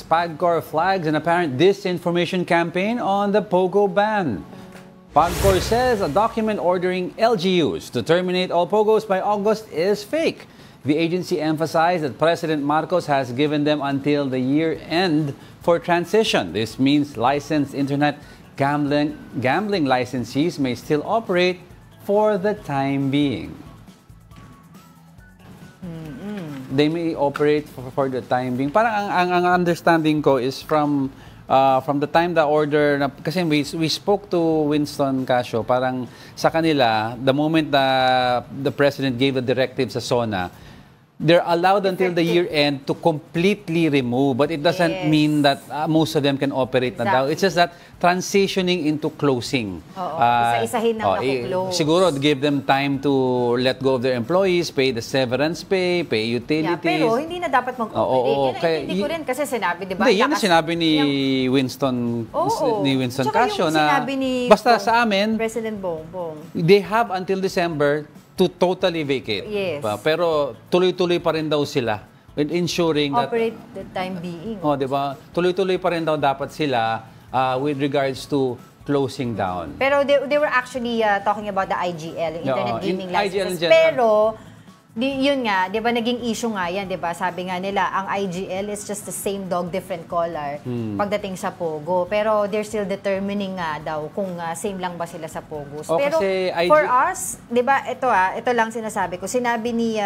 PAGCOR flags an apparent disinformation campaign on the POGO ban. PAGCOR says a document ordering LGUs to terminate all POGOs by August is fake. The agency emphasized that President Marcos has given them until the year end for transition. This means licensed internet gambling licensees may still operate for the time being. They may operate for the time being. Parang ang understanding ko is from the time the order, kasi we spoke to Winston Casio, parang sa kanila, the moment the President gave the directive sa SONA, they're allowed until the year end to completely remove, but it doesn't mean that most of them can operate na daw. It's just that transitioning into closing. Isa-isahin na naku-close. Siguro give them time to let go of their employees, pay the severance pay utilities. Yeah, pero hindi na dapat mag-operate. Hindi ko rin kasi sinabi, di ba? Hindi, yan ang sinabi ni Winston Casio na basta sa amin, President Bongbong, they have until December to totally vacate. Yes. Pero tuloy-tuloy pa rin daw sila with ensuring that operate the time being. di ba? Tuloy-tuloy pa rin daw dapat sila with regards to closing down. Pero they were actually talking about the IGL, Internet Gaming Licenses. IGL Pero yun nga, 'di ba naging issue nga 'yan, 'di ba? Sabi nga nila, ang IGL is just the same dog different color pagdating sa Pogo. Pero they're still determining nga daw kung same lang ba sila sa Pogos. Pero for us, 'di ba, ito lang sinasabi ko. Sinabi ni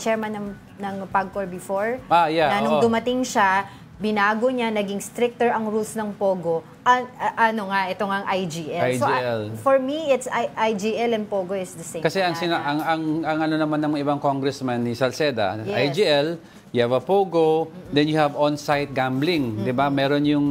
chairman ng PAGCOR before na nung dumating siya, binago niya, naging stricter ang rules ng Pogo. Ito nga ang IGL. So, for me, it's IGL and Pogo is the same. Kasi ang ano naman ng ibang congressman ni Salceda, IGL, you have a Pogo, then you have on-site gambling, 'di ba? Meron yung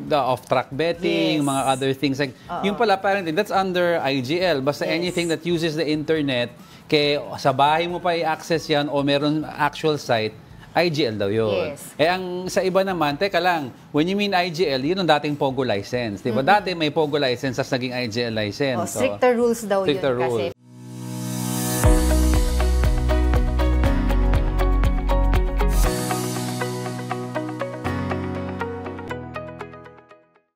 the off-track betting, mga other things like yung pala apparently that's under IGL. Basta anything that uses the internet, kaya sa bahay mo pa i-access 'yan o meron actual site, IGL daw yun. Yes. Ang sa iba naman, teka lang, when you mean IGL, yun ang dating Pogo license. Diba? Dati may Pogo license, as naging IGL license. Stricter rules daw yun kasi.